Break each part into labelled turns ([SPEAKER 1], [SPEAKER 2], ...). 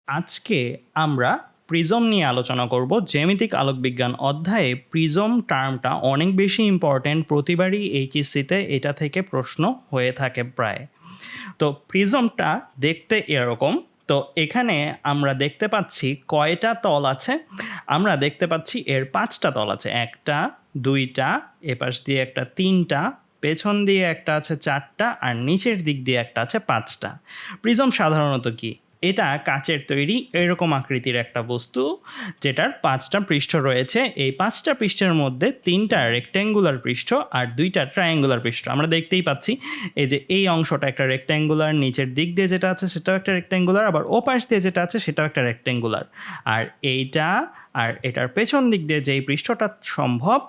[SPEAKER 1] আজকে আমরা প্রিজম নিয়ে আলোচনা করব। জ্যামিতিক আলোকবিজ্ঞান অধ্যায়ে প্রিজম টার্মটা অনেক বেশি ইম্পর্ট্যান্ট, প্রতিবারই এইচএসসিতে এটা থেকে প্রশ্ন হয়ে থাকে প্রায়। তো প্রিজমটা দেখতে এরকম। তো এখানে আমরা দেখতে পাচ্ছি কয়টা তল আছে। আমরা দেখতে পাচ্ছি এর 5টা তল আছে, একটা, দুইটা, এপাশ দিয়ে একটা, তিনটা, পেছন দিয়ে একটা আছে 4টা, আর নিচের দিক দিয়ে একটা আছে 5টা। প্রিজম সাধারণত কি? এটা কাচের তৈরি এরকম আকৃতির একটা বস্তু, যেটার 5টা পৃষ্ঠ রয়েছে। এই 5টা পৃষ্ঠের মধ্যে 3টা রেক্ট্যাঙ্গুলার পৃষ্ঠ আর 2টা ট্রায়াঙ্গুলার পৃষ্ঠ। আমরা দেখতেই পাচ্ছি এই যে এই অংশটা একটা রেক্ট্যাঙ্গুলার, নিচের দিক দিয়ে যেটা আছে সেটাও একটা রেক্ট্যাঙ্গুলার, আবার ওপাশ দিয়ে যেটা আছে সেটাও একটা রেক্ট্যাঙ্গুলার। আর এইটা আর এটার পেছন দিক দিয়ে যেই পৃষ্ঠটা সম্ভব,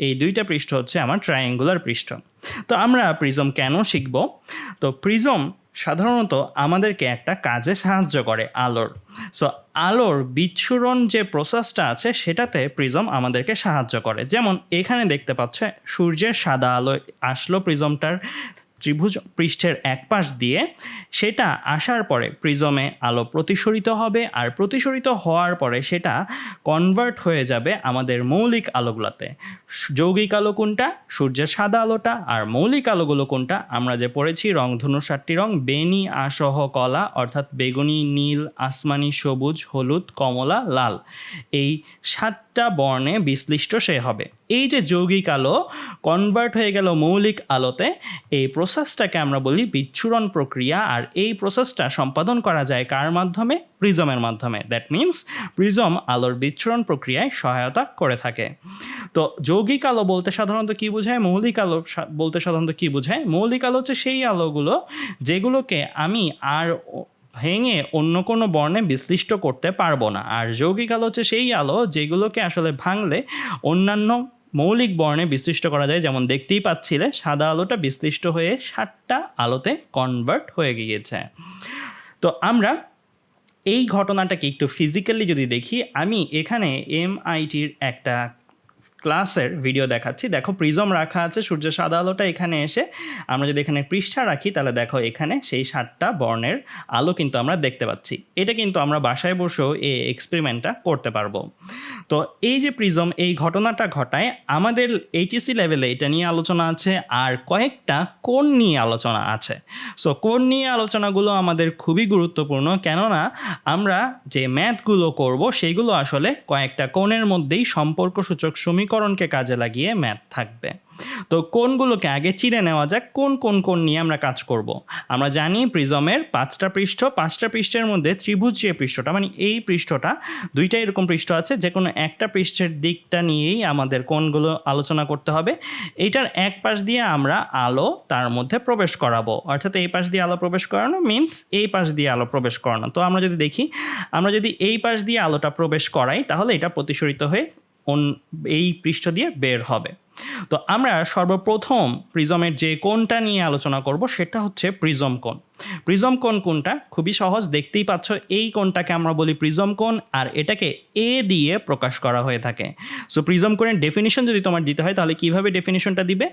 [SPEAKER 1] এই 2টা পৃষ্ঠ হচ্ছে আমার ট্রায়াঙ্গুলার পৃষ্ঠ। তো আমরা প্রিজম কেন শিখব? তো প্রিজম সাধারণত আমাদেরকে একটা কাজে সাহায্য করে, আলোর। সো আলোর বিচ্ছুরণ যে প্রসেসটা আছে সেটাতে প্রিজম আমাদেরকে সাহায্য করে। যেমন এখানে দেখতে পাচ্ছে সূর্যের সাদা আলো আসলো প্রিজমটার ত্রিভুজ পৃষ্ঠের এক পাশ দিয়ে, সেটা আসার পরে প্রিজমে আলো প্রতিসরিত হবে, আর প্রতিসরিত হওয়ার পরে সেটা কনভার্ট হয়ে যাবে আমাদের মৌলিক আলোগুলোতে। যৌগিক আলো কোনটা? সূর্যের সাদা আলোটা। আর মৌলিক আলোগুলো কোনটা? আমরা যে পড়েছি রংধনু 7টি রং, বেনি, আসহ, কলা, অর্থাৎ বেগুনি, নীল, আসমানি, সবুজ, হলুদ, কমলা, লাল, এই 7টা বর্ণে বিশ্লিষ্ট সে হবে। এই যে যৌগিক আলো কনভার্ট হয়ে গেল মৌলিক আলোতে, এই প্রসেসটাকে আমরা বলি বিচ্ছুরণ প্রক্রিয়া। আর এই প্রসেসটা সম্পাদন করা যায় কার মাধ্যমে? প্রিজমের মাধ্যমে। দ্যাট মিন্স প্রিজম আলোর বিচ্ছুরণ প্রক্রিয়ায় সহায়তা করে থাকে। তো যৌগিক আলো বলতে সাধারণত কী বোঝায়? মৌলিক আলো বলতে সাধারণত কী বোঝায়? মৌলিক আলো হচ্ছে সেই আলোগুলো যেগুলোকে আমি আর ভেঙে অন্য কোনো বর্ণে বিশ্লিষ্ট করতে পারবো না। আর যৌগিক আলো হচ্ছে সেই আলো যেগুলোকে আসলে ভাঙলে অন্যান্য মৌলিক বর্ণে বিশ্লিষ্ট করা যায়। যেমন দেখতেই পাচ্ছিলে সাদা আলোটা বিশ্লিষ্ট হয়ে 7টা আলোতে কনভার্ট হয়ে গিয়েছে। তো আমরা এই ঘটনাটাকে একটু ফিজিক্যালি যদি দেখি, আমি এখানে এমআইটির একটা ক্লাসের ভিডিও দেখাচ্ছি। দেখো প্রিজম রাখা আছে, সূর্যের সাদা আলোটা এখানে এসে আমরা যদি এখানে পৃষ্ঠা রাখি তাহলে দেখো এখানে সেই 7টা বর্ণের আলো কিন্তু আমরা দেখতে পাচ্ছি। এটা কিন্তু আমরা বাসায় বসেও এই এক্সপেরিমেন্টটা করতে পারবো। তো এই যে প্রিজম এই ঘটনাটা ঘটায়, আমাদের এইচএসসি লেভেলে এটা নিয়ে আলোচনা আছে, আর কয়েকটা কোণ নিয়ে আলোচনা আছে। সো কোণ নিয়ে আলোচনাগুলো আমাদের খুবই গুরুত্বপূর্ণ, কেননা আমরা যে ম্যাথগুলো করব সেগুলো আসলে কয়েকটা কোণের মধ্যেই সম্পর্কসূচক সমীকরণকে কাজে লাগিয়ে ম্যাথ থাকবে। তো কোণগুলোকে আগে চিনে নেওয়া যাক, কোন কোন কোণ নিয়ে আমরা কাজ করব। আমরা জানি প্রিজমের 5টা পৃষ্ঠ, 5টা পৃষ্ঠের মধ্যে ত্রিভুজ যে পৃষ্ঠটা, মানে এই পৃষ্ঠটা, 2টা এরকম পৃষ্ঠ আছে, যে কোনো একটা পৃষ্ঠের দিকটা নিয়েই আমাদের কোণগুলো আলোচনা করতে হবে। এইটার এক পাশ দিয়ে আমরা আলো তার মধ্যে প্রবেশ করাবো, অর্থাৎ এই পাশ দিয়ে আলো প্রবেশ করানো মিন্স এই পাশ দিয়ে আলো প্রবেশ করানো। তো আমরা যদি দেখি, আমরা যদি এই পাশ দিয়ে আলোটা প্রবেশ করাই তাহলে এটা প্রতিসরিত হয়ে এই পৃষ্ঠ দিয়ে বের হবে। তো আমরা সর্বপ্রথম প্রিজমের যে কোণটা নিয়ে আলোচনা করব সেটা হচ্ছে প্রিজম কোণ। প্রিজম কোণ কোনটা? খুবই সহজ, দেখতেই পাচ্ছ এই কোণটাকে আমরা বলি প্রিজম কোণ, আর এটাকে এ দিয়ে প্রকাশ করা হয়ে থাকে। সো প্রিজম কোণের ডেফিনিশন যদি তোমার দিতে হয় তাহলে কিভাবে ডেফিনিশনটা দিবে?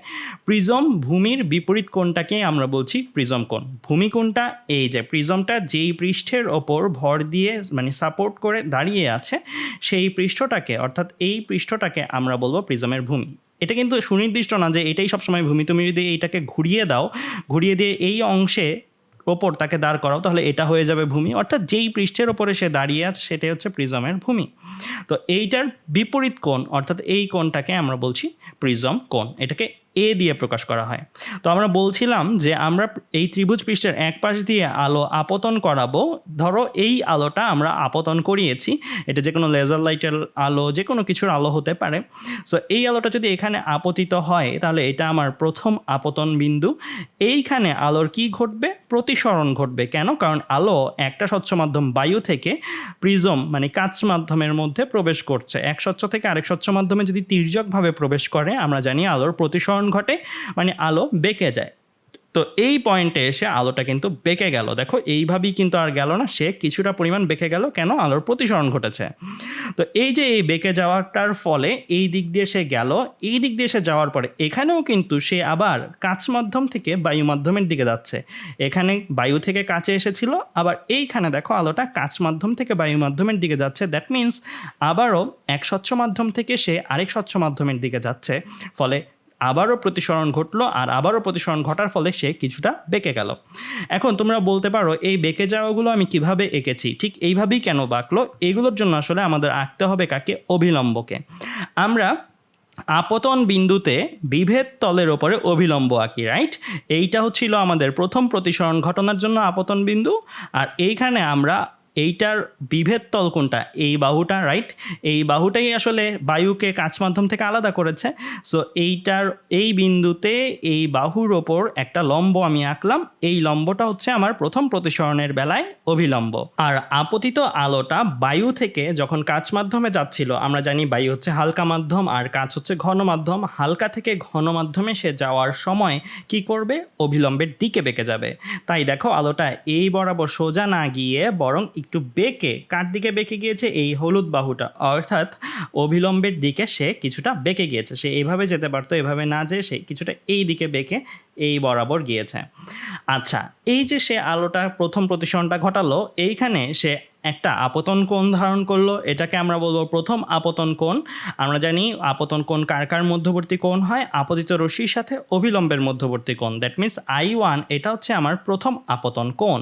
[SPEAKER 1] প্রিজম ভূমির বিপরীত কোণটাকে আমরা বলছি প্রিজম কোণ। ভূমি কোণটা এই যে প্রিজমটা যেই পৃষ্ঠের ওপর ভর দিয়ে মানে সাপোর্ট করে দাঁড়িয়ে আছে, সেই পৃষ্ঠটাকে, অর্থাৎ এই পৃষ্ঠটাকে আমরা বলবো প্রিজমের ভূমি। এটা কিন্তু সুনির্দিষ্ট না যে এটাই সবসময় ভূমি। তুমি যদি এইটাকে ঘুরিয়ে দাও, ঘুরিয়ে দিয়ে এই অংশে ওপর তাকে দাঁড় করাও, তাহলে এটা হয়ে যাবে ভূমি। অর্থাৎ যেই পৃষ্ঠের ওপরে সে দাঁড়িয়ে আছে সেটাই হচ্ছে প্রিজমের ভূমি। তো এইটার বিপরীত কোণ, অর্থাৎ এই কোণটাকে আমরা বলছি প্রিজম কোণ। এটাকে এ দিয়ে প্রকাশ করা হয়। তো আমরা বলছিলাম যে আমরা এই ত্রিভুজ পৃষ্ঠের এক পাশ দিয়ে আলো আপতন করাবো। ধরো এই আলোটা আমরা আপতন করিয়েছি, এটা যে কোনো লেজার লাইটের আলো, যে কোনো কিছুর আলো হতে পারে। সো এই আলোটা যদি এখানে আপতিত হয় তাহলে এটা আমার প্রথম আপতন বিন্দু। এইখানে আলোর কি ঘটবে? প্রতিসরণ ঘটবে। কেন? কারণ আলো একটা স্বচ্ছ মাধ্যম বায়ু থেকে প্রিজম মানে কাচ মাধ্যমের মধ্যে প্রবেশ করছে। এক স্বচ্ছ থেকে আরেক স্বচ্ছ মাধ্যমে যদি তির্যকভাবে প্রবেশ করে, আমরা জানি আলোর প্রতিসরণ ঘটে, মানে আলো বেঁকে যায়। তো এই পয়েন্টে এসে আলোটা কিন্তু বেঁকে গেল, দেখো এইভাবেই কিন্তু আর গেল না, সে কিছুটা পরিমাণ বেঁকে গেল, কেন? আলোর প্রতিসরণ ঘটেছে। তো এই যে এই বেঁকে যাওয়াটার ফলে এই দিক দিয়ে সে গেল, এই দিক দিয়ে সে যাওয়ার পরে এখানেও কিন্তু সে আবার কাচ মাধ্যম থেকে বায়ু মাধ্যমের দিকে যাচ্ছে। এখানে বায়ু থেকে কাছে এসেছিল, আবার এইখানে দেখো আলোটা কাচ মাধ্যম থেকে বায়ু মাধ্যমের দিকে যাচ্ছে। দ্যাট মিন্স আবারও এক স্বচ্ছ মাধ্যম থেকে সে আরেক স্বচ্ছ মাধ্যমের দিকে যাচ্ছে, ফলে আবারও প্রতিসরণ ঘটলো, আর আবারও প্রতিসরণ ঘটার ফলে সে কিছুটা বেঁকে গেল। এখন তোমরা বলতে পারো এই বেঁকে যাওয়াগুলো আমি কিভাবে এঁকেছি, ঠিক এইভাবেই কেন বাঁকলো? এগুলোর জন্য আসলে আমাদের আঁকতে হবে কাকে? অভিলম্বকে। আমরা আপতন বিন্দুতে বিভেদ তলের ওপরে অভিলম্ব আঁকি, রাইট? এইটা হচ্ছিল আমাদের প্রথম প্রতিসরণ ঘটনার জন্য আপতন বিন্দু, আর এইখানে আমরা এইটার বিভেদ তল কোনটা? এই বাহুটা, রাইট? এই বাহুটাই আসলে বায়ুকে কাচ মাধ্যম থেকে আলাদা করেছে। সো এই বিন্দুতে এই বাহুর ওপর একটা লম্ব আমি আঁকলাম, এই লম্বটা হচ্ছে আমার প্রথম প্রতিসরণের বেলায় অভিলম্ব। আর আপতিত আলোটা বায়ু থেকে যখন কাচ মাধ্যমে যাচ্ছিল, আমরা জানি বায়ু হচ্ছে হালকা মাধ্যম আর কাচ হচ্ছে ঘন মাধ্যম, হালকা থেকে ঘন মাধ্যমে সে যাওয়ার সময় কি করবে? অভিলম্বের দিকে বেঁকে যাবে। তাই দেখো আলোটা এই বরাবর সোজা না গিয়ে বরং একটু বেঁকে, কার দিকে বেঁকে গিয়েছে? এই হলুদ বাহুটা, অর্থাৎ অভিলম্বের দিকে সে কিছুটা বেঁকে গিয়েছে। সে এইভাবে যেতে পারতো, এভাবে না যেয়ে সে কিছুটা এই দিকে বেঁকে এই বরাবর গিয়েছে। আচ্ছা, এই যে সে আলোটা প্রথম প্রতিসরণটা ঘটালো, এইখানে সে একটা আপতন কোণ ধারণ করলো, এটাকে আমরা বলবো প্রথম আপতন কোণ। আমরা জানি আপতন কোণ কার কার মধ্যবর্তী কোণ হয়? আপতিত রশ্মির সাথে অভিলম্বের মধ্যবর্তী কোণ। দ্যাট মিন্স I1 এটা হচ্ছে আমার প্রথম আপতন কোণ।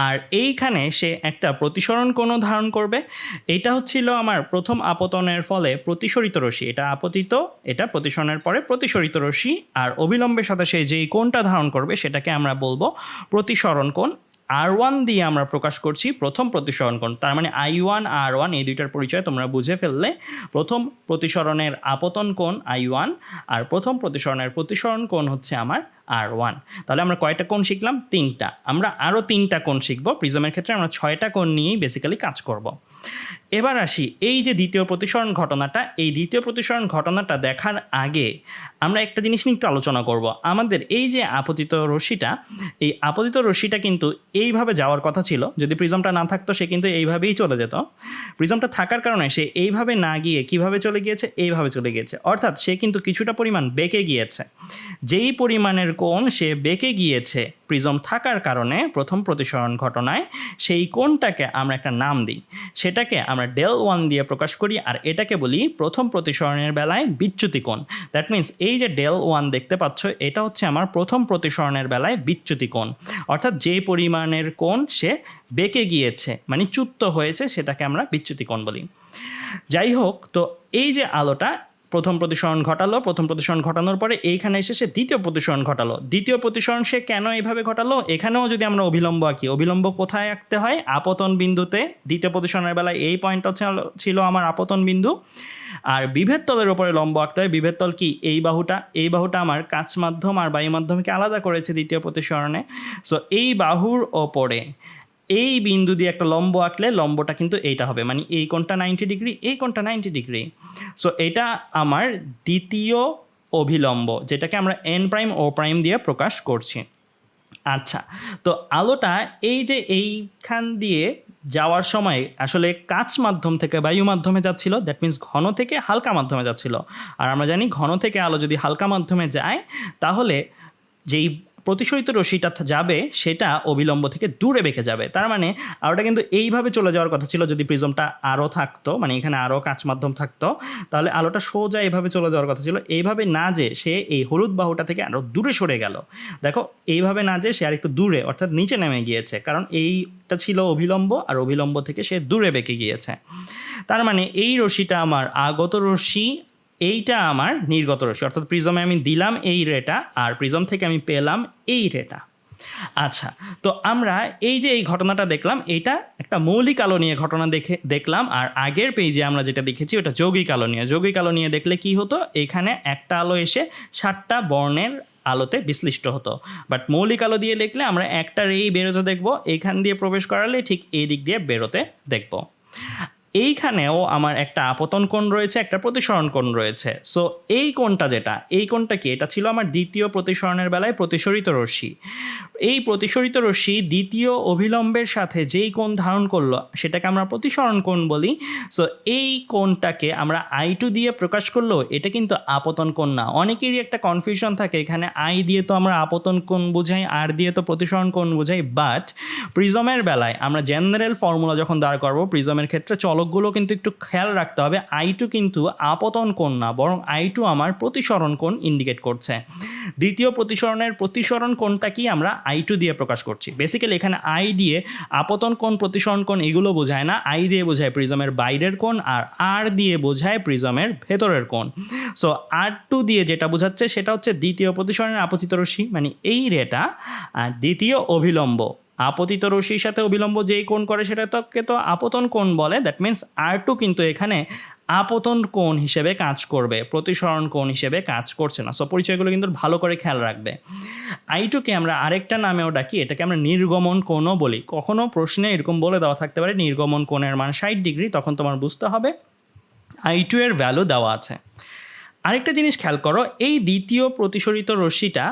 [SPEAKER 1] আর এইখানে সে একটা প্রতিসরণ কোণও ধারণ করবে। এইটা হচ্ছিল আমার প্রথম আপতনের ফলে প্রতিসরিত রশ্মি, এটা আপতিত, এটা প্রতিসরণের পরে প্রতিসরিত রশ্মি, আর অবিলম্বের সাথে সে যেই কোণটা ধারণ করবে সেটাকে আমরা বলবো প্রতিসরণ কোণ। R1 দিয়ে আমরা প্রকাশ করছি প্রথম প্রতিসরণ কোণ। তার মানে I1 R1 এই দুইটার পরিচয় তোমরা বুঝে ফেললে। প্রথম প্রতিসরণের আপতন কোণ I1, আর প্রথম প্রতিসরণের প্রতিসরণ কোণ হচ্ছে আমার R1। তাহলে আমরা কয়টা কোণ শিখলাম? 3টা। আমরা আরও 3টা কোণ শিখবো। প্রিজমের ক্ষেত্রে আমরা 6টা কোণ নিয়েই বেসিক্যালি কাজ করব। এবার আসি এই যে দ্বিতীয় প্রতিসরণ ঘটনাটা, এই দ্বিতীয় প্রতিসরণ ঘটনাটা দেখার আগে আমরা একটা জিনিস নিয়ে একটু আলোচনা করব। আমাদের এই যে আপতিত রশ্মিটা, এই আপতিত রশ্মিটা কিন্তু এইভাবে যাওয়ার কথা ছিল। যদি প্রিজমটা না থাকতো সে কিন্তু এইভাবেই চলে যেত। প্রিজমটা থাকার কারণে সে এইভাবে না গিয়ে কিভাবে চলে গিয়েছে? এইভাবে চলে গিয়েছে। অর্থাৎ সে কিন্তু কিছুটা পরিমাণ বেঁকে গিয়েছে। যেই পরিমাণের কোণ সে বেঁকে গিয়েছে প্রিজম থাকার কারণে প্রথম প্রতিসরণ ঘটনায়, সেই কোণটাকে আমরা একটা নাম দিই, সেটাকে আমরা del1 দিয়ে প্রকাশ করি, আর এটাকে বলি প্রথম প্রতিসরণের বেলায় বিচ্যুতি কোণ। দ্যাট মিন্স এই যে del1 দেখতে পাচ্ছ, এটা হচ্ছে আমার প্রথম প্রতিসরণের বেলায় বিচ্যুতি কোণ। অর্থাৎ যে পরিমাণের কোণ সে বেঁকে গিয়েছে, মানে চ্যুত হয়েছে, সেটাকে আমরা বিচ্যুতি কোণ বলি। যাই হোক, তো এই যে আলোটা প্রথম প্রতিসরণ ঘটালো, প্রথম প্রতিসরণ ঘটানোর পরে এইখানে এসে সে দ্বিতীয় প্রতিসরণ ঘটালো। দ্বিতীয় প্রতিসরণ সে কেন এইভাবে ঘটালো? এখানেও যদি আমরা অভিলম্ব আঁকি, অভিলম্ব কোথায় আঁকতে হয়? আপতন বিন্দুতে। দ্বিতীয় প্রতিসরণের বেলায় এই পয়েন্টটা ছিল আমার আপতন বিন্দু। আর বিভেদ তলের ওপরে লম্ব আঁকতে হয়। বিভেদ তল কি? এই বাহুটা। এই বাহুটা আমার কাচ মাধ্যম আর বায়ু মাধ্যমকে আলাদা করেছে দ্বিতীয় প্রতিসরণে। সো এই বাহুর ওপরে এই বিন্দু দিয়ে একটা লম্ব আঁকলে লম্বটা কিন্তু এইটা হবে, মানে এই কোণটা 90 ডিগ্রি, এই কোণটা 90 ডিগ্রি। সো এটা আমার দ্বিতীয় অভিলম্ব, যেটাকে আমরা N', O' দিয়ে প্রকাশ করছি। আচ্ছা, তো আলোটা এই যে এইখান দিয়ে যাওয়ার সময় আসলে কাচ মাধ্যম থেকে বায়ু মাধ্যমে যাচ্ছিল, দ্যাট মিন্স ঘন থেকে হালকা মাধ্যমে যাচ্ছিল। আর আমরা জানি ঘন থেকে আলো যদি হালকা মাধ্যমে যায়, তাহলে যেই প্রতিসরিত রশ্মিটা যাবে সেটা অবিলম্ব থেকে দূরে বেঁকে যাবে। তার মানে আলোটা কিন্তু এইভাবে চলে যাওয়ার কথা ছিল যদি প্রিজমটা আরও থাকতো, মানে এখানে আরও কাচ মাধ্যম থাকতো, তাহলে আলোটা সোজা এইভাবে চলে যাওয়ার কথা ছিল। এইভাবে না যে সে এই হলুদ বাহুটা থেকে আরও দূরে সরে গেল। দেখো, এইভাবে না যে সে আর একটু দূরে, অর্থাৎ নিচে নেমে গিয়েছে, কারণ এইটা ছিল অভিলম্ব, আর অভিলম্ব থেকে সে দূরে বেঁকে গিয়েছে। তার মানে এই রশ্মিটা আমার আগত রশ্মি, এইটা আমার নির্গত রশ্মি, অর্থাৎ প্রিজমে আমি দিলাম এই রেটা, আর প্রিজম থেকে আমি পেলাম এই রেটা। আচ্ছা, তো আমরা এই যে এই ঘটনাটা দেখলাম, এইটা একটা মৌলিক আলো নিয়ে ঘটনা দেখলাম। আর আগের পেজে আমরা যেটা দেখেছি ওটা যৌগিক আলো নিয়ে। যৌগিক আলো নিয়ে দেখলে কি হতো? এখানে একটা আলো এসে 7টা বর্ণের আলোতে বিশ্লিষ্ট হতো। বাট মৌলিক আলো দিয়ে দেখলে আমরা একটা রেই বেরোতে দেখবো, এখান দিয়ে প্রবেশ করালে ঠিক এই দিক দিয়ে বেরোতে দেখবো। এইখানেও আমার একটা আপতন কোণ রয়েছে, একটা প্রতিসরণ কোণ রয়েছে। সো এই কোণটা এই কোণটা কি? এটা ছিল আমার দ্বিতীয় প্রতিসরণের বেলায় প্রতিসরিত রশ্মি। এই প্রতিসরিত রশ্মি দ্বিতীয় অভিলম্বের সাথে যেই কোণ ধারণ করলো সেটাকে আমরা প্রতিসরণ কোণ বলি। সো এই কোণটাকে আমরা I2 দিয়ে প্রকাশ করলেও এটা কিন্তু আপতন কোণ না। অনেকেরই একটা কনফিউশন থাকে, এখানে I দিয়ে তো আমরা আপতন কোণ বোঝাই, R দিয়ে তো প্রতিসরণ কোণ বোঝাই। বাট প্রিজমের বেলায় আমরা জেনারেল ফর্মুলা যখন দাঁড় করবো, প্রিজমের ক্ষেত্রে চলকগুলো কিন্তু একটু খেয়াল রাখতে হবে। I2 কিন্তু আপতন কোণ না, বরং I2 আমার প্রতিসরণ কোণ ইন্ডিকেট করছে। দ্বিতীয় প্রতিসরণের প্রতিসরণ কোণটা কি? আমরা I2 দিয়ে প্রকাশ করছি। বেসিক্যালি এখানে I দিয়ে আপতন কোণ, প্রতিসরণ কোণ এগুলো বোঝায় না। I দিয়ে বোঝায় প্রিজমের বাইরের কোণ, আর R দিয়ে বোঝায় প্রিজমের ভেতরের কোণ। সো R2 দিয়ে যেটা বোঝাচ্ছে সেটা হচ্ছে দ্বিতীয় প্রতিসরণের আপতিত রশ্মি, মানে এই রেটা। আর দ্বিতীয় অভিলম্ব, আপতিত রশ্মির সাথে অভিলম্ব যেই কোণ করে সেটাকে তো আপতন কোণ বলে। দ্যাট মিনস R2 কিন্তু এখানে আপতন কোণ হিসেবে কাজ করবে, প্রতিসরণ কোণ হিসেবে কাজ করছে না। সো পরিচয়গুলো কিন্তু ভালো করে খেয়াল রাখবে। I2কে আমরা আরেকটা নামেও ডাকি, এটাকে আমরা নির্গমন কোণও বলি। কখনো প্রশ্নে এরকম বলে দেওয়া থাকতে পারে নির্গমন কোণের মান 60 ডিগ্রি, তখন তোমার বুঝতে হবে I2 এর ভ্যালু দেওয়া আছে। আরেকটা জিনিস খেয়াল করো, এই দ্বিতীয় প্রতিসরিত রশ্মিটা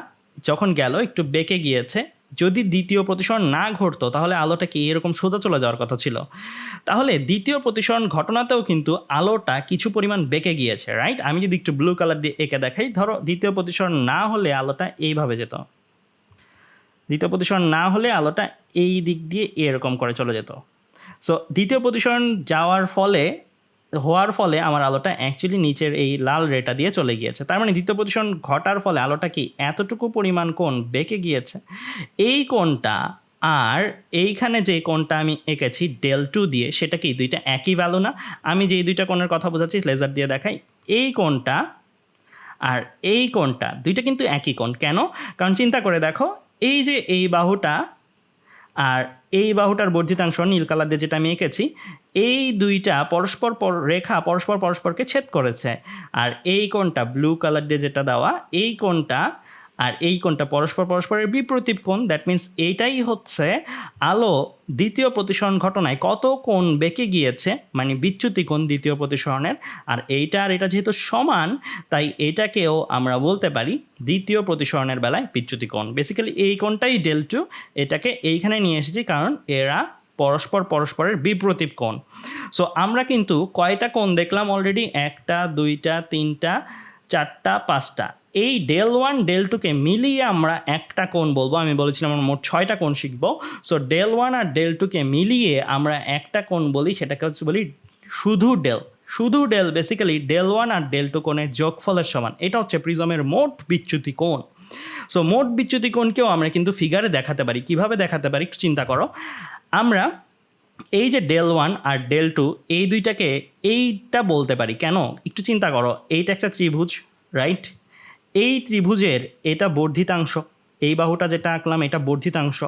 [SPEAKER 1] যখন গেল একটু বেঁকে গিয়েছে। যদি দ্বিতীয় প্রতিসরণ না ঘটতো তাহলে আলোটা কি এরকম সোজা চলে যাওয়ার কথা ছিল। তাহলে দ্বিতীয় প্রতিসরণ ঘটনাতেও কিন্তু আলোটা কিছু পরিমাণ বেঁকে গিয়েছে, রাইট? আমি যদি একটু ব্লু কালার দিয়ে এঁকে দেখাই, ধরো দ্বিতীয় প্রতিসরণ না হলে আলোটা এইভাবে যেত, দ্বিতীয় প্রতিসরণ না হলে আলোটা এই দিক দিয়ে এরকম করে চলে যেত। সো দ্বিতীয় প্রতিসরণ হওয়ার ফলে আমার আলোটা অ্যাকচুয়ালি নিচের এই লাল রেটা দিয়ে চলে গিয়েছে। তার মানে দ্বিতীয় প্রতিসরণ ঘটার ফলে আলোটা কি এতটুকু পরিমাণ কোণ বেঁকে গিয়েছে। এই কোণটা আর এইখানে যে কোণটা আমি এঁকেছি del2 দিয়ে, সেটা কি দুইটা একই ভ্যালু না? আমি যে দুইটা কোণের কথা বোঝাচ্ছি লেজার দিয়ে দেখাই, এই কোণটা আর এই কোণটা দুইটা কিন্তু একই কোণ। কেন? কারণ চিন্তা করে দেখো, এই যে এই বাহুটা আর এই বাহুটার বর্ধিতাংশ নীল কালার দিয়ে যেটা আমি এঁকেছি, এই দুইটা রেখা পরস্পরকে ছেদ করেছে। আর এই কোণটা ব্লু কালার দিয়ে যেটা দেওয়া, এই কোণটা আর এই কোণটা পরস্পরের বিপরীত কোণ। দ্যাট মিন্স এইটাই হচ্ছে আলো দ্বিতীয় প্রতিসরণ ঘটনায় কত কোণ বেঁকে গিয়েছে, মানে বিচ্যুতি কোণ দ্বিতীয় প্রতিসরণের। আর এইটা আর এটা যেহেতু সমান, তাই এটাকেও আমরা বলতে পারি দ্বিতীয় প্রতিসরণের বেলায় বিচ্যুতি কোণ। বেসিক্যালি এই কোণটাই del2, এটাকে এইখানে নিয়ে এসেছি কারণ এরা পরস্পরের বিপরীত কোণ। সো আমরা কিন্তু কয়টা কোণ দেখলাম অলরেডি? 1টা 2টা 3টা 4টা 5টা। এই del1 del2কে মিলিয়ে আমরা একটা কোণ বলবো। আমি বলেছিলাম আমরা মোট 6টা কোণ শিখবো। সো del1 আর del2কে মিলিয়ে আমরা একটা কোণ বলি, সেটাকে হচ্ছে বলি শুধু del। বেসিক্যালি del1 আর del2 কোণের যোগফলের সমান। এটা হচ্ছে প্রিজমের মোট বিচ্যুতি কোণ। সো মোট বিচ্যুতি কোণকেও আমরা কিন্তু ফিগারে দেখাতে পারি। কিভাবে দেখাতে পারি একটু চিন্তা করো। আমরা এই যে del1 আর del2 এই দুইটাকে এইটা বলতে পারি। কেন? একটু চিন্তা করো, এইটা একটা ত্রিভুজ, রাইট? এই ত্রিভুজের এটা বর্ধিতাংশ, এই বাহুটা যেটা আঁকলাম এটা বর্ধিতাংশ।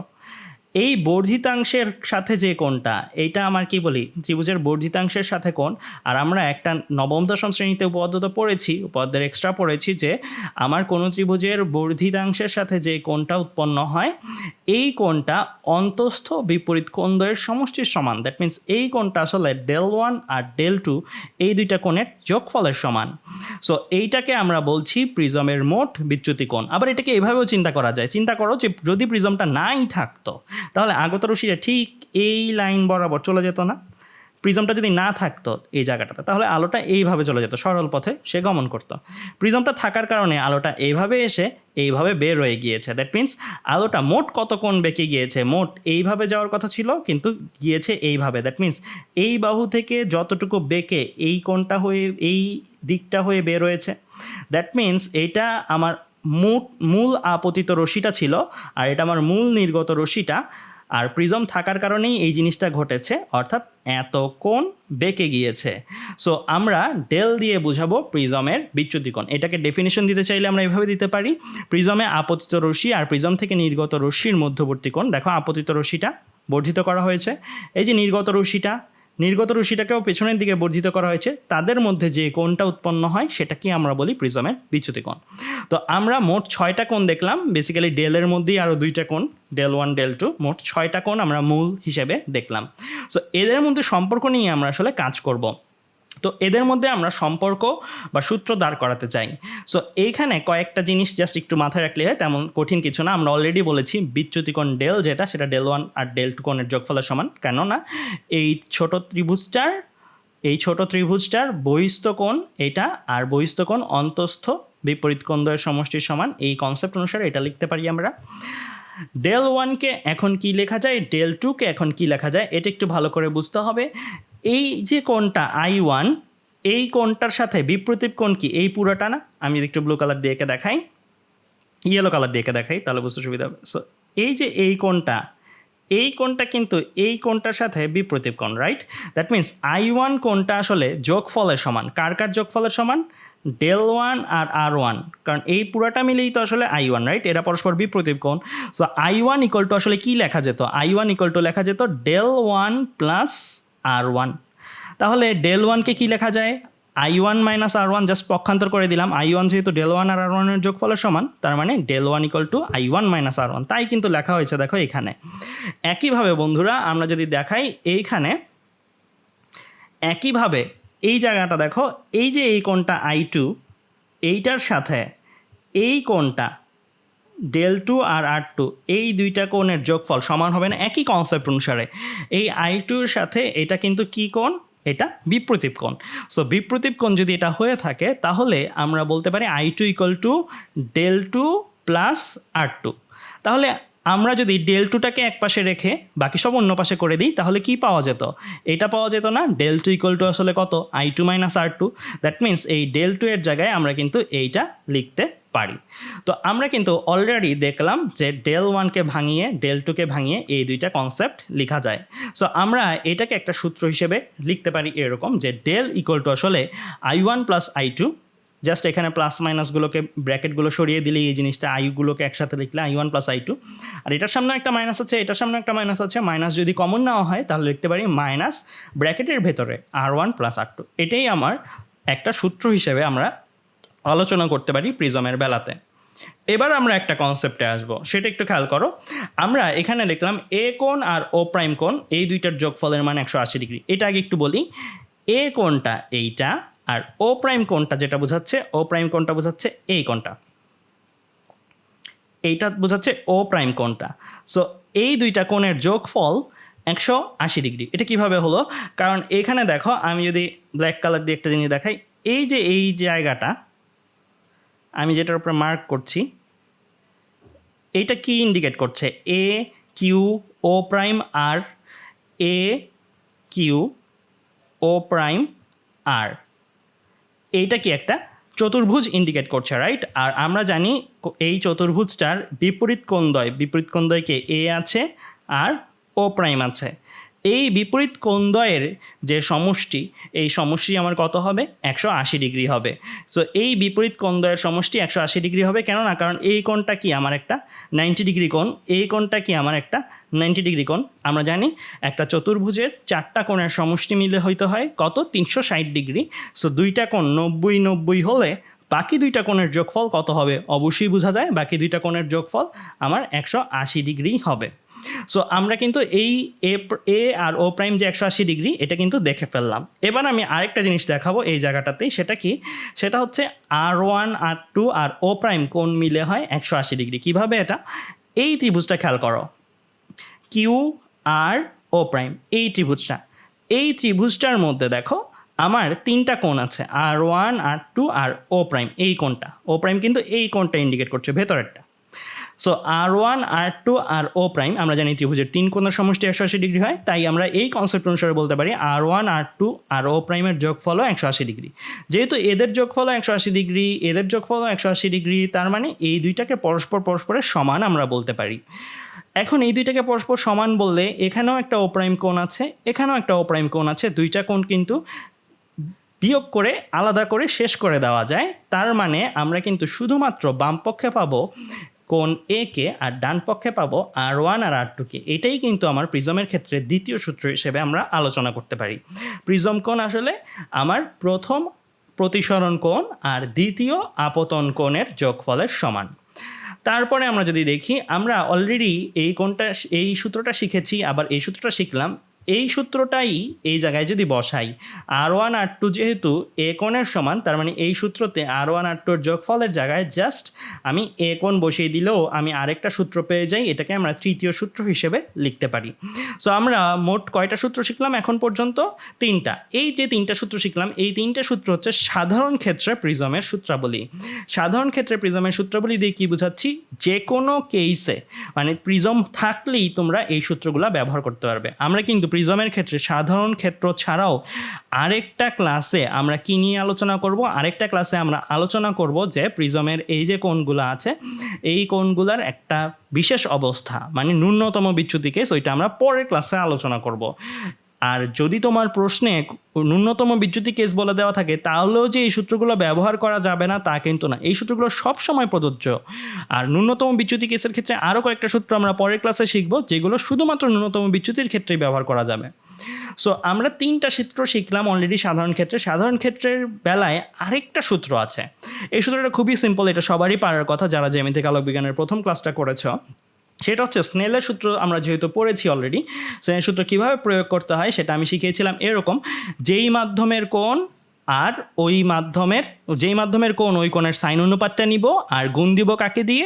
[SPEAKER 1] এই বর্ধিতাংশের সাথে যে কোণটা, এইটা আমার কি বলি? ত্রিভুজের বর্ধিতাংশের সাথে কোণ। আর আমরা একটা নবম দশম শ্রেণীতে উপপাদ্যের এক্সট্রা পড়েছি যে আমার কোনো ত্রিভুজের বর্ধিতাংশের সাথে যে কোণটা উৎপন্ন হয়, এই কোণটা অন্তস্থ বিপরীত কোণদ্বয়ের সমষ্টির সমান। দ্যাট মিন্স এই কোণটা আসলে del1 আর del2 এই দুইটা কোণের যোগফলের সমান। সো এইটাকে আমরা বলছি প্রিজমের মোট বিচ্যুতি কোণ। আবার এটাকে এভাবেও চিন্তা করা যায়। চিন্তা করো যে যদি প্রিজমটা নাই থাকতো তাহলে আগত রশ্মিটা ঠিক এই লাইন বরাবর চলে যেত না? প্রিজমটা যদি না থাকতো এই জায়গাটাতে, তাহলে আলোটা এইভাবে চলে যেত, সরল পথে সে গমন করতো। প্রিজমটা থাকার কারণে আলোটা এইভাবে এসে এইভাবে বের হয়ে গিয়েছে। দ্যাট মিন্স আলোটা মোট কত কোণ বেঁকে গিয়েছে? মোট এইভাবে যাওয়ার কথা ছিল কিন্তু গিয়েছে এইভাবে। দ্যাট মিন্স এই বাহু থেকে যতটুকু বেঁকে এই কোণটা হয়ে এই দিকটা হয়ে বের হয়েছে। দ্যাট মিন্স এইটা আমার মূল আপতিত রশ্মিটা ছিল, আর এটা আমার মূল নির্গত রশ্মিটা। আর প্রিজম থাকার কারণেই এই জিনিসটা ঘটেছে, অর্থাৎ এত কোণ বেঁকে গিয়েছে। সো আমরা del দিয়ে বোঝাবো প্রিজমের বিচ্যুতি কোণ। এটাকে ডেফিনেশন দিতে চাইলে আমরা এভাবে দিতে পারি, প্রিজমে আপতিত রশ্মি আর প্রিজম থেকে নির্গত রশ্মির মধ্যবর্তী কোণ। দেখো আপতিত রশ্মিটা বর্ধিত করা হয়েছে, এই যে নির্গত রশ্মিটা নির্গত রশ্মিটাকেও পেছনের দিকে বর্ধিত করা হয়েছে, তাদের মধ্যে যে কোণটা উৎপন্ন হয় সেটাকে আমরা বলি প্রিজমের বিচ্যুতি কোণ। তো আমরা মোট 6টা কোণ দেখলাম, বেসিক্যালি ডেলের মধ্যেই আরও 2টা কোণ, del 1 del 2, মোট 6টা কোণ আমরা মূল হিসেবে দেখলাম। সো এদের মধ্যে সম্পর্ক নিয়ে আমরা আসলে কাজ করব। তো এদের মধ্যে আমরা সম্পর্ক বা সূত্র দাঁড় করাতে চাই। সো এইখানে কয়েকটা জিনিস জাস্ট একটু মাথায় রাখলে হয়, তেমন কঠিন কিছু না। আমরা অলরেডি বলেছি বিচ্যুতি কোণ ডেল যেটা, সেটা del 1 আর del 2 কোণের যোগফলের সমান। কেননা এই ছোট ত্রিভুজটার বহিস্থ কোণ এটা, আর বহিস্থ কোণ অন্তস্থ বিপরীত কোণদ্বয়ের সমষ্টির সমান। এই কনসেপ্ট অনুসারে এটা লিখতে পারি আমরা। del 1কে এখন কি লেখা যায়, del 2কে এখন কি লেখা যায়, এটা একটু ভালো করে বুঝতে হবে। এই যে কোণটা I1, এই কোণটার সাথে বিপ্রতীপ কোণ কি এই পুরোটা না? আমি একটু ব্লু কালার দিয়ে দেখাই, ইয়েলো কালার দিয়ে দেখাই, তাহলে বুঝতে সুবিধা হবে। সো এই যে এই কোণটা কিন্তু এই কোণটার সাথে বিপ্রতীপ কোণ, রাইট? দ্যাট মিনস I1 কোণটা আসলে যোগফলের সমান। কার যোগফলের সমান? del 1 আর R1, কারণ এই পুরাটা মিলেই তো আসলে I1, রাইট? এরা পরস্পর বিপ্রতীপ কোণ। সো I1 ইকুয়াল টু আসলে কি লেখা যেত? I1 ইকুয়াল টু লেখা যেত del 1 প্লাস R1। তাহলে del 1কে কি লেখা যায়? I1 মাইনাস R1, জাস্ট পক্ষান্তর করে দিলাম। I1 যেহেতু del 1 আর R1 এর যোগফলের সমান, তার মানে del 1 equal to I1 minus R1, তাই কিন্তু লেখা হয়েছে দেখো এখানে। একইভাবে বন্ধুরা আমরা যদি দেখাই এইখানে, একইভাবে এই জায়গাটা দেখো, এই যে এই কোণটা I2, এইটার সাথে এই কোণটা del 2 আর R2, এই দুইটা কোণের যোগফল সমান হবে না একই কনসেপ্ট অনুসারে। এই I2 এর সাথে এটা কিন্তু কি কোণ? এটা বিপ্রতীপ কোণ। সো বিপ্রতীপ কোণ যদি এটা হয়ে থাকে, তাহলে আমরা বলতে পারি I2 equal to del 2 plus R2। তাহলে আমরা যদি del 2টাকে এক পাশে রেখে বাকি সব অন্য পাশে করে দিই, তাহলে কি পাওয়া যেত? এটা পাওয়া যেত না? del 2 ইকুয়াল টু আসলে কত? I2 minus R2। That means এই del 2 এর জায়গায় আমরা কিন্তু এইটা লিখতে পারি। তো আমরা কিন্তু অলরেডি দেখলাম যে del 1কে ভাঙিয়ে del 2কে ভাঙিয়ে এই দুইটা কনসেপ্ট লেখা যায়। সো আমরা এটাকে একটা সূত্র হিসেবে লিখতে পারি এরকম, যে del ইকুয়াল টু আসলে I1 প্লাস I2, জাস্ট এখানে প্লাস মাইনাসগুলোকে ব্র্যাকেটগুলো সরিয়ে দিলে এই জিনিসটা আইগুলোকে একসাথে লিখলে I1 প্লাস I2, আর এটার সামনে একটা মাইনাস আছে, এটার সামনে একটা মাইনাস আছে। মাইনাস যদি কমন নেওয়া হয় তাহলে লিখতে পারি মাইনাস ব্র্যাকেটের ভেতরে R1 প্লাস R2। এটাই আমার একটা সূত্র হিসেবে আমরা আলোচনা করতে পারি প্রিজমের বেলাতে। এবার আমরা একটা কনসেপ্টে আসবো, সেটা একটু খেয়াল করো। আমরা এখানে দেখলাম এ কোণ আর ও প্রাইম কোণ, এই দুইটার যোগফলের মান 180 ডিগ্রি। এটা আগে একটু বলি, এ কোণটা এইটা, আর ও প্রাইম কোণটা যেটা বোঝাচ্ছে, ও প্রাইম কোণটা বোঝাচ্ছে এই কোণটা, এইটা বোঝাচ্ছে ও প্রাইম কোণটা। সো এই দুইটা কোণের যোগফল 180 ডিগ্রি। এটা কিভাবে হলো? কারণ এখানে দেখো, আমি যদি ব্ল্যাক কালার দিয়ে একটা জিনিস দেখাই, এই যে এই জায়গাটা আমি যেটার উপরে মার্ক করছি, এইটা কি ইন্ডিকেট করছে? এ কিউ ও প্রাইম আর, এ কিউ ও প্রাইম আর, এইটা কি একটা চতুর্ভুজ ইন্ডিকেট করছে, রাইট? আর আমরা জানি এই চতুর্ভুজটার বিপরীত কোণদ্বয়কে এ আছে আর ও প্রাইম আছে। এই বিপরীত কোণদ্বয়ের যে সমষ্টি, এই সমষ্টি আমার কত হবে? 180 ডিগ্রি হবে। সো এই বিপরীত কোণদ্বয়ের সমষ্টি 180 ডিগ্রি হবে। কেন না? কারণ এই কোণটা কি আমার একটা 90 ডিগ্রি কোণ, এই কোণটা কি আমার একটা 90 ডিগ্রি কোণ। আমরা জানি একটা চতুর্ভুজের 4টা কোণের সমষ্টি মিলে হইতে হয় কত? 360 ডিগ্রি। সো দুইটা কোণ 90-90 হলে বাকি দুইটা কোণের যোগফল কত হবে? অবশ্যই বোঝা যায়, বাকি দুইটা কোণের যোগফল আমার 180 ডিগ্রি হবে। সো আমরা কিন্তু এই এ আর ও প্রাইম যে 180 ডিগ্রি, এটা কিন্তু দেখে ফেললাম। এবার আমি আরেকটা জিনিস দেখাবো এই জায়গাটাতেই, সেটা কি? সেটা হচ্ছে R1 R2 আর ও প্রাইম কোণ মিলে হয় 180 ডিগ্রি। কিভাবে এটা? এই ত্রিভুজটা খেয়াল করো, কিউ আর ও প্রাইম, এই ত্রিভুজটার মধ্যে দেখো আমার 3টা কোণ আছে, R1 R2 আর ও প্রাইম। এই কোণটা ও প্রাইম কিন্তু এই কোণটা ইন্ডিকেট করছে, ভেতরেরটা। সো R1 R2 আর ও প্রাইম, আমরা জানি ত্রিভুজের 3 কোণের সমষ্টি 180 ডিগ্রি হয়, তাই আমরা এই কনসেপ্ট অনুসারে বলতে পারি R1 R2 আর ও প্রাইমের যোগফলও 180 ডিগ্রি। যেহেতু এদের যোগফলও 180 ডিগ্রি, এদের যোগফলও 180 ডিগ্রি, তার মানে এই দুইটাকে পরস্পরের সমান আমরা বলতে পারি। এখন এই দুইটাকে পরস্পর সমান বললে এখানেও একটা ও প্রাইম কোণ আছে, এখানেও একটা ও প্রাইম কোণ আছে, দুইটা কোণ কিন্তু বিয়োগ করে আলাদা করে শেষ করে দেওয়া যায়। তার মানে আমরা কিন্তু শুধুমাত্র বাম পক্ষে পাবো কোণ এ কে, আর ডান পক্ষে পাবো R1 আর R2 কে। এটাই কিন্তু আমার প্রিজমের ক্ষেত্রে দ্বিতীয় সূত্র হিসেবে আমরা আলোচনা করতে পারি। প্রিজম কোণ আসলে আমার প্রথম প্রতিসরণ কোণ আর দ্বিতীয় আপতন কোণের যোগফলের সমান। তারপরে আমরা যদি দেখি, আমরা অলরেডি এই সূত্রটা শিখেছি, আবার এই সূত্রটা শিখলাম। এই সূত্রটাই এই জায়গায় যদি বসাই, R1 R2 যেহেতু এ কোণের সমান, তার মানে এই সূত্রতে R1 R2 যোগফলের জায়গায় জাস্ট আমি এ কোণ বসিয়ে দিলেও আমি আরেকটা সূত্র পেয়ে যাই। এটাকে আমরা তৃতীয় সূত্র হিসেবে লিখতে পারি। সো আমরা মোট কয়টা সূত্র শিখলাম এখন পর্যন্ত? 3টা। এই যে 3টা সূত্র শিখলাম, এই 3টে সূত্র হচ্ছে সাধারণ ক্ষেত্রে প্রিজমের সূত্রাবলী। সাধারণ ক্ষেত্রে প্রিজমের সূত্রাবলী দিয়ে কী বোঝাচ্ছি? যে কোনো কেসে, মানে প্রিজম থাকলেই তোমরা এই সূত্রগুলো ব্যবহার করতে পারবে। আমরা কিন্তু প্রিজমের ক্ষেত্রে সাধারণ ক্ষেত্র ছাড়াও আরেকটা ক্লাসে আমরা কি নিয়ে আলোচনা করব? আরেকটা ক্লাসে আমরা আলোচনা করব যে প্রিজমের এই যে কোণগুলো আছে, এই কোণগুলোর একটা বিশেষ অবস্থা, মানে ন্যূনতম বিচ্যুতি কেস, ওইটা আমরা পরের ক্লাসে আলোচনা করব। আর যদি তোমার প্রশ্নে ন্যূনতম বিচ্যুতি কেস বলে দেওয়া থাকে, তাহলেও যে এই সূত্রগুলো ব্যবহার করা যাবে না তা কিন্তু না, এই সূত্রগুলো সবসময় প্রযোজ্য। আর ন্যূনতম বিচ্যুতি কেসের ক্ষেত্রে আরও কয়েকটা সূত্র আমরা পরের ক্লাসে শিখব, যেগুলো শুধুমাত্র ন্যূনতম বিচ্যুতির ক্ষেত্রেই ব্যবহার করা যাবে। সো আমরা 3টা সূত্র শিখলাম অলরেডি সাধারণ ক্ষেত্রে। সাধারণ ক্ষেত্রের বেলায় আরেকটা সূত্র আছে। এই সূত্রটা খুবই সিম্পল, এটা সবারই পারার কথা যারা জ্যামিতিক আলোক বিজ্ঞানের প্রথম ক্লাসটা করেছ। সেটা হচ্ছে স্নেলের সূত্র। আমরা যেহেতু পড়েছি অলরেডি, স্নেলের সূত্র কীভাবে প্রয়োগ করতে হয় সেটা আমি শিখিয়েছিলাম এরকম: যেই মাধ্যমের কোণ আর যেই মাধ্যমের কোণ ওই কোণের সাইন অনুপাতটা নিব, আর গুণ দিব কাকে দিয়ে?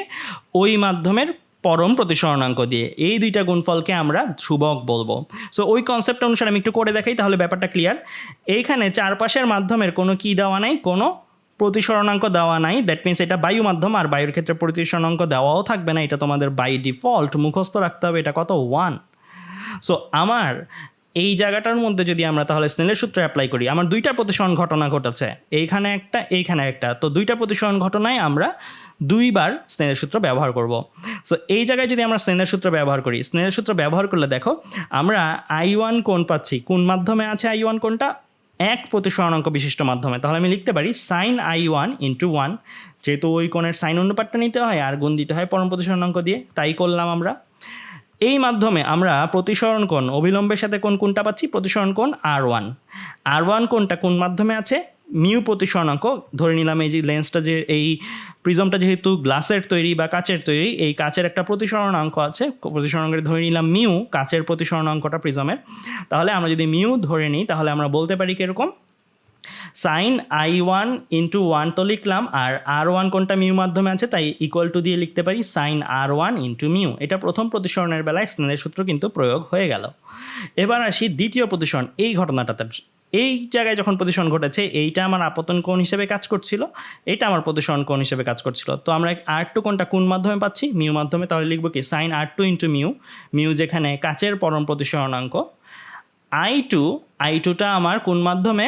[SPEAKER 1] ওই মাধ্যমের পরম প্রতিসরণাঙ্ক দিয়ে। এই দুইটা গুণফলকে আমরা ধ্রুবক বলবো। সো ওই কনসেপ্ট অনুসারে আমি একটু করে দেখাই, তাহলে ব্যাপারটা ক্লিয়ার। এইখানে চারপাশের মাধ্যমের কোনো কি দেওয়া নাই, কোনো প্রতিসরণাঙ্ক দেওয়া নাই। দ্যাট মিনস এটা বায়ু মাধ্যম, আর বায়ুর ক্ষেত্রে প্রতিসরণাঙ্ক দেওয়াও থাকবে না। এটা তোমাদের বাই ডিফল্ট মুখস্থ রাখতে হবে। এটা কত? 1। সো আমার এই জায়গাটার মধ্যে যদি আমরা তাহলে স্নেলের সূত্র অ্যাপ্লাই করি, আমার 2টা প্রতিসরণ ঘটনা ঘটেছে, এইখানে একটা, এইখানে একটা। তো 2টা প্রতিসরণ ঘটনায় আমরা 2বার স্নেলের সূত্র ব্যবহার করব। সো এই জায়গায় যদি আমরা স্নেলের সূত্র ব্যবহার করি, স্নেলের সূত্র ব্যবহার করলে দেখো আমরা I1 কোণ পাচ্ছি। কোন মাধ্যমে আছে I1 কোণটা? এক প্রতিসরণাঙ্ক বিশিষ্ট মাধ্যমে। তাহলে আমি লিখতে পারি sin I1 × 1, যেহেতু ওই কোণের সাইন অনুপাতটা নিতে হয় আর গুণ দিতে হয় পরম প্রতিসরণাঙ্ক দিয়ে, তাই করলাম আমরা। এই মাধ্যমে আমরা প্রতিসরণ কোণ অবিলম্বের সাথে কোনটা পাচ্ছি? প্রতিসরণ কোণ R1। R1 কোণটা কোন মাধ্যমে আছে? মিউ প্রতিসরণাঙ্ক। ধরে নিলাম এই যে লেন্সটা, যে এই প্রিজমটা যেহেতু গ্লাসের তৈরি বা কাচের তৈরি, এই কাচের একটা প্রতিসরণাঙ্ক আছে। প্রতিসরণাঙ্কের ধরে নিলাম মিউ, কাচের প্রতিসরণাঙ্কটা প্রিজমের। তাহলে আমরা যদি মিউ ধরে নিই, তাহলে আমরা বলতে পারি কিরকম? সাইন I1 × 1 তো লিখলাম, আর R1 কোনটা মিউ মাধ্যমে আছে, তাই ইকুয়াল টু দিয়ে লিখতে পারি সাইন R1 × মিউ। এটা প্রথম প্রতিসরণের বেলায় স্নেলের সূত্র কিন্তু প্রয়োগ হয়ে গেল। এবার আসি দ্বিতীয় প্রতিসরণ। এই ঘটনাটাতে, এই জায়গায় যখন প্রতিসরণ ঘটেছে, এইটা আমার আপতন কোণ হিসেবে কাজ করছিল, এটা আমার প্রতিসরণ কোণ হিসেবে কাজ করছিল। তো আমরা R2 কোণটা কোন মাধ্যমে পাচ্ছি? মিউ মাধ্যমে। তাহলে লিখব কি? Sign R2 × mu. মিউ যেখানে কাচের পরম প্রতিসরণাঙ্ক। I2টা আমার কোন মাধ্যমে?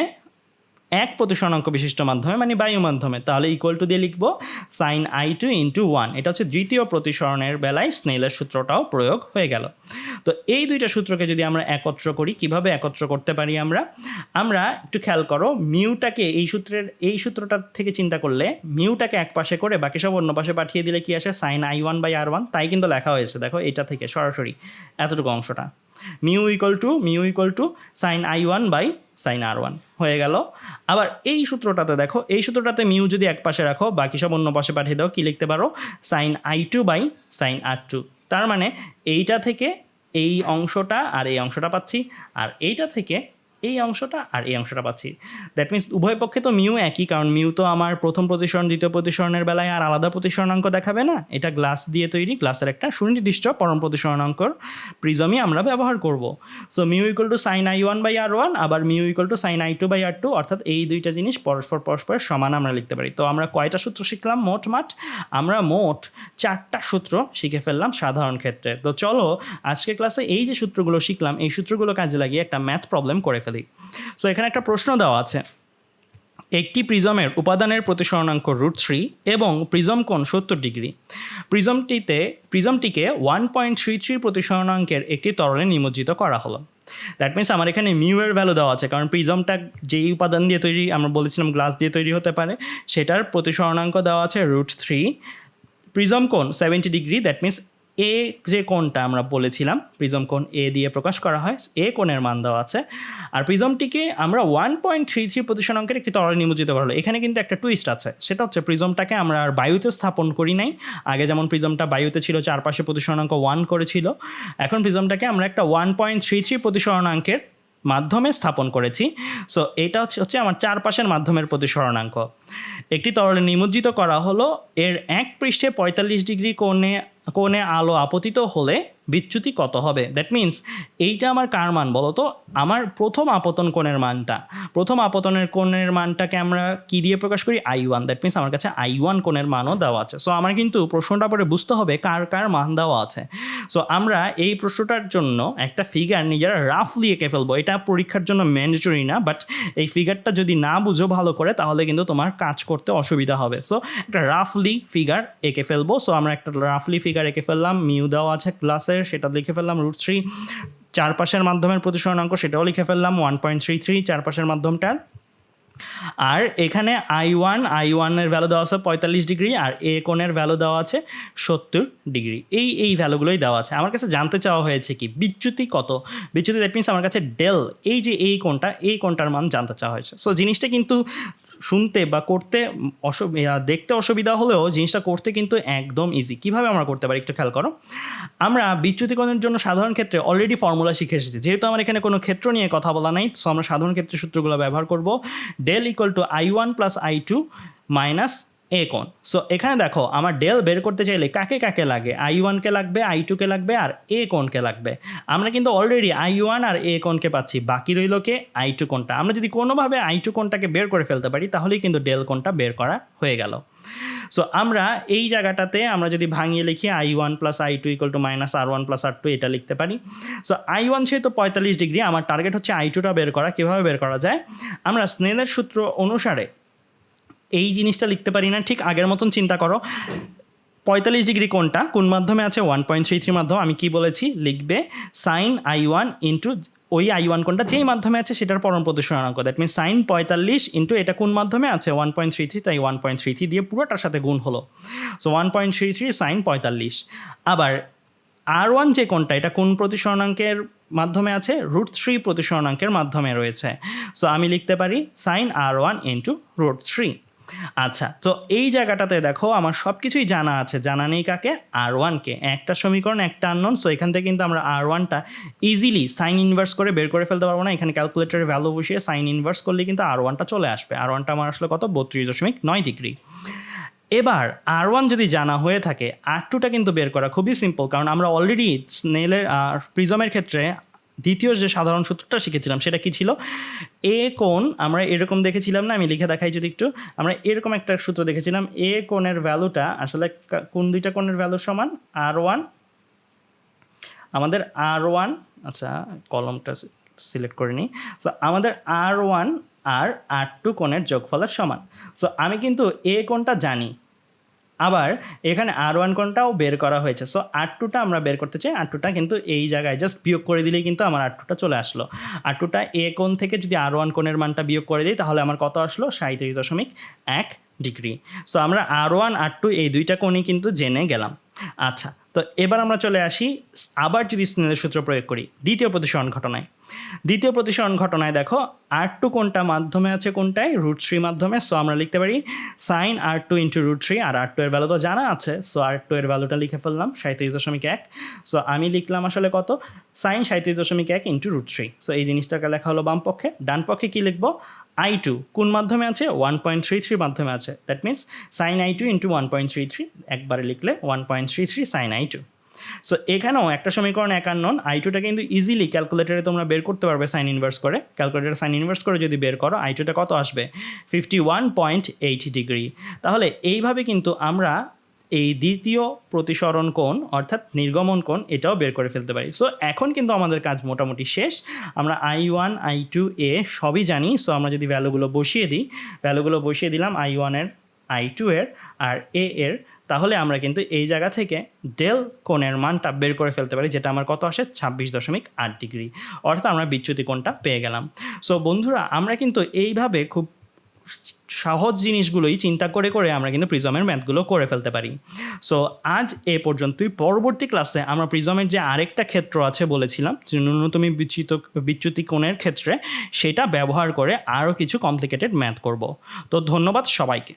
[SPEAKER 1] এক প্রতিসরণাঙ্ক বিশিষ্ট মাধ্যমে, মানে বায়ু মাধ্যমে। তাহলে ইকুয়াল টু দিয়ে লিখবো সাইন I2 × 1। এটা হচ্ছে দ্বিতীয় প্রতিসরণের বেলায় স্নেলের সূত্রটাও প্রয়োগ হয়ে গেল। তো এই দুইটা সূত্রকে যদি আমরা একত্র করি, কিভাবে একত্র করতে পারি আমরা একটু খেয়াল করো। মিউটাকে এই সূত্রটার থেকে চিন্তা করলে, মিউটাকে এক পাশে করে বাকি সব অন্য পাশে পাঠিয়ে দিলে কি আসে? Sign I1/R1। তাই কিন্তু লেখা হয়েছে, দেখো এটা থেকে সরাসরি এতটুকু অংশটা mu equal to sign I1/sin R1 হয়ে গেল। আবার এই সূত্রটাতে দেখো, এই সূত্রটাতে মিউ যদি এক পাশে রাখো, বাকি সব অন্য পাশে পাঠিয়ে দাও, কি লিখতে পারো? Sign I2/sin R2। তার মানে এইটা থেকে এই অংশটা আর এই অংশটা পাচ্ছি, আর এইটা থেকে এই অংশটা আর এই অংশটা পাচ্ছি। দ্যাট মিনস উভয় পক্ষে তো মিউ একই, কারণ মিউ তো আমার প্রথম প্রতিসরণ দ্বিতীয় প্রতিসরণের বেলায় আর আলাদা প্রতিসরণাঙ্ক দেখাবে না। এটা গ্লাস দিয়ে তৈরি, গ্লাসের একটা সুনির্দিষ্ট পরম প্রতিসরণাঙ্কর প্রিজমই আমরা ব্যবহার করব। So mu equal to sine I1/R1, আবার mu equal to sign I2/R2, অর্থাৎ এই দুইটা জিনিস পরস্পরের সমান আমরা লিখতে পারি। তো আমরা কয়টা সূত্র শিখলাম আমরা মোট 4টা সূত্র শিখে ফেললাম সাধারণ ক্ষেত্রে। তো চলো আজকের ক্লাসে এই যে সূত্রগুলো শিখলাম, এই সূত্রগুলো কাজে লাগিয়ে একটা ম্যাথ প্রবলেম করে ফেলি। সো এখানে একটা প্রশ্ন দেওয়া আছে। একটি প্রিজমের উপাদানের প্রতিসরণাঙ্ক √3 এবং প্রিজম কোণ 70 ডিগ্রি। প্রিজমটিকে 1.33 প্রতিসরণাঙ্কের একটি তরলে নিমজ্জিত করা হলো। দ্যাট মিনস আমার এখানে মিউ এর ভ্যালু দেওয়া আছে, কারণ প্রিজমটা যেই উপাদান দিয়ে তৈরি, আমরা বলেছিলাম গ্লাস দিয়ে তৈরি হতে পারে, সেটার প্রতিসরণাঙ্ক দেওয়া আছে √3। প্রিজম কোণ 70 ডিগ্রি, দ্যাট মিনস এ যে কোণটা আমরা বলেছিলাম প্রিজম কোণ এ দিয়ে প্রকাশ করা হয়, এ কোণের মান দেওয়া আছে। আর প্রিজমটিকে আমরা 1.33 প্রতিসরাঙ্কের একটি তরলে নিমজ্জিত করা হলো। এখানে কিন্তু একটা টুইস্ট আছে, সেটা হচ্ছে প্রিজমটাকে আমরা আর বায়ুতে স্থাপন করি নাই। আগে যেমন প্রিজমটা বায়ুতে ছিল, চারপাশে প্রতিসরাঙ্ক 1 করেছিল, এখন প্রিজমটাকে আমরা একটা 1.33 প্রতিসরাঙ্কের মাধ্যমে স্থাপন করেছি। সো এটা হচ্ছে আমার চারপাশের মাধ্যমের প্রতিসরণাঙ্ক। একটি তরলে নিমজ্জিত করা হলো, এর এক পৃষ্ঠে 45 ডিগ্রি কোণে আলো আপতিত হলে বিচ্যুতি কত হবে। দ্যাট মিন্স এইটা আমার কার মান বলো তো, আমার প্রথম আপতন কোণের মানটা। প্রথম আপতনের কোণের মানটাকে আমরা কি দিয়ে প্রকাশ করি, I1। দ্যাট মিন্স আমার কাছে I1 কোণের মানও দেওয়া আছে। সো আমার কিন্তু প্রশ্নটা পরে বুঝতে হবে কার কার মান দেওয়া আছে। সো আমরা এই প্রশ্নটার জন্য একটা ফিগার নিজেরা রাফলি এঁকে ফেলবো। এটা পরীক্ষার জন্য ম্যান্ডেটরি না, বাট এই ফিগারটা যদি না বুঝো ভালো করে তাহলে কিন্তু তোমার কাজ করতে অসুবিধা হবে। সো একটা রাফলি ফিগার এঁকে ফেলবো। সো আমরা একটা রাফলি ফিগার এঁকে ফেললাম, মিউ দেওয়া আছে ক্লাসের, সেটা লিখে ফেললাম √3। চারপাশের মাধ্যমের প্রতিসরণাঙ্ক সেটাও লিখে ফেললাম 1.33 চারপাশের মাধ্যমটার। আর এখানে I1 এর ভ্যালু দেওয়া আছে 45 ডিগ্রি, আর এ কোণের ভ্যালু দেওয়া আছে 70 ডিগ্রি। এই ভ্যালুগুলোই দেওয়া আছে। আমার কাছে জানতে চাওয়া হয়েছে কি বিচ্যুতি কত। বিচ্যুতি দ্যাট মিনস আমার কাছে ডেল, এই যে এই কোণটার মান জানতে চাওয়া হয়েছে। সো জিনিসটা কিন্তু শুনতে বা করতে দেখতে অসুবিধা হলেও জিনিসটা করতে কিন্তু একদম ইজি। কিভাবে আমরা করতে পারি একটু খেয়াল করো। আমরা বিচ্যুতি কোণের জন্য সাধারণ ক্ষেত্রে অলরেডি ফর্মুলা শিখে এসেছি। যেহেতু আমার এখানে কোনো ক্ষেত্র নিয়ে কথা বলা নাই, সো আমরা সাধারণ ক্ষেত্রে সূত্রগুলো ব্যবহার করব। Del equal to I1 plus I2 minus A কোণ। সো এখানে দেখো আমার ডেল বের করতে চাইলে কাকে কাকে লাগে, I1কে লাগবে, I2কে লাগবে, আর এ কোণকে লাগবে। আমরা কিন্তু অলরেডি I1 আর এ কোণকে পাচ্ছি, বাকি রইল কে I2 কোণটা। আমরা যদি কোনোভাবে I2 কোণটাকে বের করে ফেলতে পারি তাহলেই কিন্তু ডেল কোণটা বের করা হয়ে গেল। সো আমরা এই জায়গাটাতে আমরা যদি ভাঙিয়ে লিখি I1 plus I2 equal to minus R1 plus R2 এটা লিখতে পারি। সো I1 যেহেতু 45 ডিগ্রি, আমার টার্গেট হচ্ছে I2টা বের করা। কীভাবে বের করা যায়, আমরা স্নেলের সূত্র অনুসারে এই জিনিসটা লিখতে পারি না, ঠিক আগের মতন চিন্তা করো। 45 ডিগ্রি কোণটা কোন মাধ্যমে আছে, 1.33 মাধ্যম। আমি কি বলেছি, লিখবে সাইন I1 ইন্টু ওই I1 কোণটা যেই মাধ্যমে আছে সেটার পরম প্রতিসরণাঙ্ক। দ্যাট মিনস সাইন 45 ইন্টু এটা কোন মাধ্যমে আছে 1.33, তাই 1.33 দিয়ে পুরোটার সাথে গুণ হলো। So 1.33 sine 45। আবার R1 যে কোণটা, এটা কোন প্রতিসরণাঙ্কের মাধ্যমে আছে, √3 প্রতিসরণাঙ্কের মাধ্যমে রয়েছে। সো আমি লিখতে পারি সাইন R1 ইন্টু √3। আচ্ছা, তো এই জায়গাটাতে দেখো আমার সব কিছুই জানা আছে, জানা নেই কাকে, R1কে। একটা সমীকরণ একটা আননোন। সো এখান থেকে কিন্তু আমরা R1টা ইজিলি সাইন ইনভার্স করে বের করে ফেলতে পারবো না। এখানে ক্যালকুলেটরের ভ্যালু বসিয়ে সাইন ইনভার্স করলে কিন্তু R1টা চলে আসবে। R1টা আমার আসলে কত, 32.9 ডিগ্রি। এবার R1 যদি জানা হয়ে থাকে, R2টা কিন্তু বের করা খুবই সিম্পল, কারণ আমরা অলরেডি স্নেলের প্রিজমের ক্ষেত্রে দ্বিতীয় যে সাধারণ সূত্রটা শিখেছিলাম সেটা কি ছিল, এ কোণ আমরা এরকম দেখেছিলাম না, আমি লিখে দেখাই যদি একটু। আমরা এরকম একটা সূত্র দেখেছিলাম, এ কোণের ভ্যালুটা আসলে কোন দুইটা কোণের ভ্যালু সমান, R1, আমাদের R1, আচ্ছা কলমটা সিলেক্ট করে নিই। সো আমাদের R1 আর R2 কোণের যোগফলের সমান। সো আমি কিন্তু এ কোণটা জানি, আবার এখানে R1 কোণটাও বের করা হয়েছে। সো R2টা আমরা বের করতে চাই। R2টা কিন্তু এই জায়গায় জাস্ট বিয়োগ করে দিলেই কিন্তু আমার R2টা চলে আসলো। R2টা এ কোণ থেকে যদি R1 কোণের মানটা বিয়োগ করে দিই তাহলে আমার কত আসলো, 37.1 ডিগ্রি। সো আমরা R1 R2 এই দুইটা কোণই কিন্তু জেনে গেলাম। আচ্ছা, তো এবার আমরা চলে আসি, আবার যদি স্নেলের সূত্র প্রয়োগ করি দ্বিতীয় প্রতিসরণ ঘটনায়। দ্বিতীয় প্রতিসরণ ঘটনায় দেখো R2 কোণটা মাধ্যমে আছে কোনটায়, √3 মাধ্যমে। সো আমরা লিখতে পারি সাইন R2 ইন্টু √3, আর R2 এর ভ্যালু তো জানা আছে। সো R2 এর ভ্যালুটা লিখে ফেললাম 37.1। সো আমি লিখলাম আসলে কত, সাইন 37.1 ইন্টু √3। সো এই জিনিসটাকে লেখা হলো বাম পক্ষে। ডান পক্ষে কি লিখবো, I2 কোন মাধ্যমে আছে, 1.33 মাধ্যমে আছে। That means sign I2 into 1.33, একবারে লিখলে 1.33 সাইন I2। সো এখানেও একটা সমীকরণ এক আননোন, I2টা কিন্তু ইজিলি ক্যালকুলেটারে তোমরা বের করতে পারবে সাইন ইনভার্স করে। ক্যালকুলেটারে সাইন ইনভার্স করে যদি বের করো I2টা কত আসবে, 51.8 ডিগ্রি। তাহলে এইভাবে কিন্তু আমরা এই দ্বিতীয় প্রতিসরণ কোণ অর্থাৎ নির্গমন কোণ এটাও বের করে ফেলতে পারি। সো এখন কিন্তু আমাদের কাজ মোটামুটি শেষ। আমরা I1 I2 এ সবই জানি। সো আমরা যদি ভ্যালুগুলো বসিয়ে দিলাম I1 এর, I2 এর আর এ এর, তাহলে আমরা কিন্তু এই জায়গা থেকে ডেল কোণের মানটা বের করে ফেলতে পারি, যেটা আমার কত আসে, 26.8 ডিগ্রি। অর্থাৎ আমরা বিচ্যুতি কোণটা পেয়ে গেলাম। সো বন্ধুরা, আমরা কিন্তু এইভাবে খুব সহজ জিনিসগুলোই চিন্তা করে করে আমরা কিন্তু প্রিজমের ম্যাথগুলো করে ফেলতে পারি। সো আজ এ পর্যন্তই। পরবর্তী ক্লাসে আমরা প্রিজমের যে আরেকটা ক্ষেত্র আছে বলেছিলাম যে ন্যূনতম বিচ্যুতি কোণের ক্ষেত্রে, সেটা ব্যবহার করে আরও কিছু কমপ্লিকেটেড ম্যাথ করব। তো ধন্যবাদ সবাইকে।